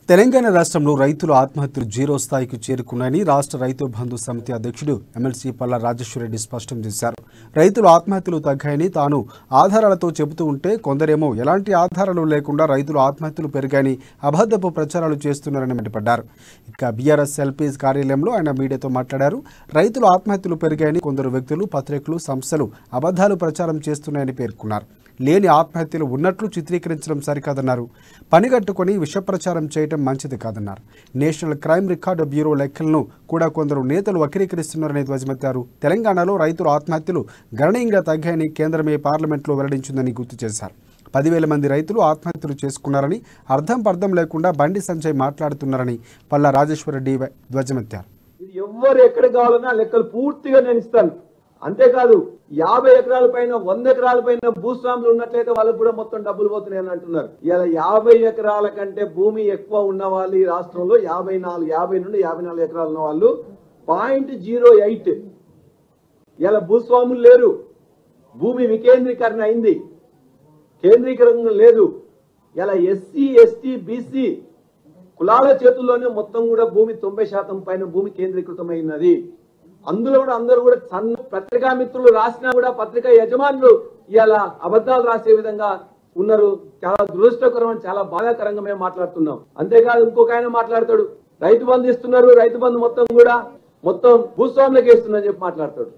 తెలంగాణ రాష్ట్రంలో రైతుల ఆత్మహత్యలు జీరో స్థాయికి చేరుకున్నాయని రాష్ట్ర రైతు బంధు సమితి అధ్యక్షుడు ఎమ్మెల్సీ పల్లా రాజేశ్వరరెడ్డి స్పష్టం చేశారు. రైతుల ఆత్మహత్యలు తగ్గాయని తాను ఆధారాలతో చెబుతూ ఉంటే కొందరేమో ఎలాంటి ఆధారాలు లేకుండా రైతుల ఆత్మహత్యలు పెరిగాయని అబద్ధపు ప్రచారాలు చేస్తున్నారని మండిపడ్డారు. ఇక బీఆర్ఎస్ ఎల్పీ కార్యాలయంలో ఆయన మీడియాతో మాట్లాడారు. రైతుల ఆత్మహత్యలు పెరిగాయని కొందరు వ్యక్తులు, పత్రికలు, సంస్థలు అబద్ధాలు ప్రచారం చేస్తున్నాయని పేర్కొన్నారు. లేని ఆత్మహత్యలు ఉన్నట్లు చిత్రీకరించడం సరికాదన్నారు. పనిగట్టుకొని విష ప్రచారం చేయడం మంచిది కాదన్నారు. నేషనల్ క్రైమ్ రికార్డు బ్యూరో లెక్కలను కూడా కొందరు నేతలు వక్రీకరిస్తున్నారని ధ్వజమెత్తారు. తెలంగాణలో రైతుల ఆత్మహత్యలు గణనీయంగా తగ్గాయని కేంద్రమే పార్లమెంట్లో వెల్లడించిందని గుర్తు చేశారు. 10,000 మంది రైతులు ఆత్మహత్యలు చేసుకున్నారని, అర్థం లేకుండా బండి సంజయ్ మాట్లాడుతున్నారని పల్లా రాజేశ్వరరెడ్డి ధ్వజమెత్తారు. ఎవరు ఎక్కడ కావాలన్నా లెక్కలు పూర్తిగా నేను ఇస్తాను. అంతేకాదు 50 ఎకరాల పైన 100 ఎకరాల పైన భూస్వాములు ఉన్నట్లయితే వాళ్ళకు కూడా మొత్తం డబ్బులు పోతున్నాయని అంటున్నారు. ఇలా 50 ఎకరాల కంటే భూమి ఎక్కువ ఉన్న వాళ్ళు ఈ రాష్ట్రంలో 50 నుండి 54 ఎకరాలు ఉన్న వాళ్ళు 0.08. ఇలా భూస్వాములు లేరు. భూమి వికేంద్రీకరణ అయింది, కేంద్రీకరణ లేదు. ఇలా ఎస్సీ, ఎస్టీ, బీసీ కులాల చేతుల్లోనే మొత్తం కూడా భూమి 90% పైన భూమి కేంద్రీకృతమైనది. అందులో కూడా అందరూ కూడా పత్రికా మిత్రులు రాసినా కూడా పత్రికా యజమానులు ఇలా అబద్ధాలు రాసే విధంగా ఉన్నారు. చాలా దురదృష్టకరం, చాలా బాధాకరంగా మేము మాట్లాడుతున్నాం. అంతేకాదు ఇంకొక ఆయన మాట్లాడతాడు, రైతు బంధు ఇస్తున్నారు, రైతు బంధు మొత్తం భూస్వాములకు ఇస్తుందని చెప్పి మాట్లాడతాడు.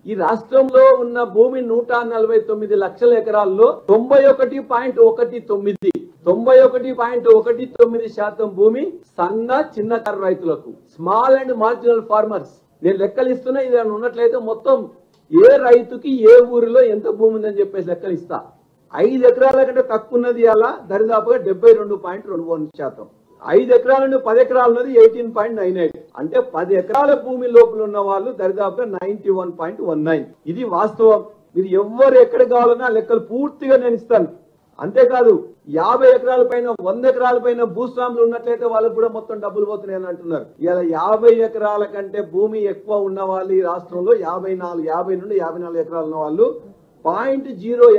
ఈ రాష్ట్రంలో ఉన్న భూమి 149 లక్షల ఎకరాల్లో 91.19% భూమి సన్న చిన్నకారు రైతులకు, స్మాల్ అండ్ మార్జినల్ ఫార్మర్స్. నేను లెక్కలు ఇస్తున్నా. ఇది ఉన్నట్లయితే మొత్తం ఏ రైతుకి ఏ ఊరిలో ఎంత భూమి ఉందని చెప్పేసి లెక్కలు ఇస్తా. 5 ఎకరాల కంటే తక్కువ ఉన్నది అలా దరిదాపుగా 72.21%. 5 ఎకరాల నుండి 10 ఎకరాలు ఉన్నది 18.98. అంటే 10 ఎకరాల భూమి లోపల ఉన్న వాళ్ళు దరిదాపుగా 91.19. ఇది వాస్తవం. మీరు ఎవరు ఎక్కడ కావాలన్నా లెక్కలు పూర్తిగా నేను ఇస్తాను. అంతేకాదు 50 ఎకరాల పైన 100 ఎకరాల పైన భూస్వాములు ఉన్నట్లయితే వాళ్ళకు కూడా మొత్తం డబ్బులు పోతున్నాయని అంటున్నారు. ఇలా 50 ఎకరాల కంటే భూమి ఎక్కువ ఉన్న వాళ్ళు ఈ రాష్ట్రంలో 50 నుండి 54 ఎకరాలు ఉన్న వాళ్ళు 0.08